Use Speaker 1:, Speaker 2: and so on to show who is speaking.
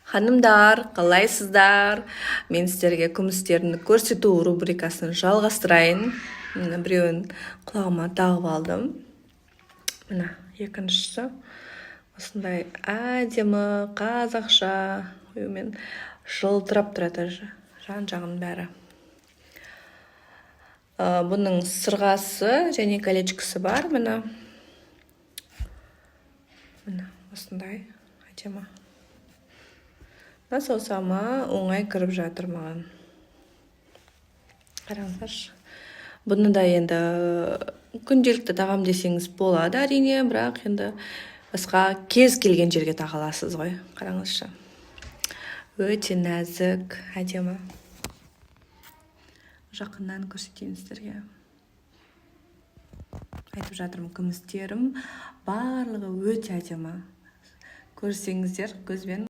Speaker 1: Ханымдар, қалайсыздар? Мен сіздерге күмістерді көрсету рубрикасын жалғастырайын. Мына біреуін құлағыма тағып алдым. Мына екіншісі осындай әдемі қазақша мен жылтырап тұрады жан-жағын бәрі. Бұның сырғасы және колечкасы бар. Мына осындай әдемі. Саусағыма оңай кіріп жатыр маған. Қараңыздаршы. Бұны да енді күнделікті тағам десеңіз болады әрине, бірақ енді басқа кез келген жерге таға аласыз ғой. Қараңызшы. Өте нәзік, әдемі. Жақыннан көрсетейін сіздерге. Айтып жатырмын, күмістерім барлығы өте әдемі. Көрсеңіздер көзбен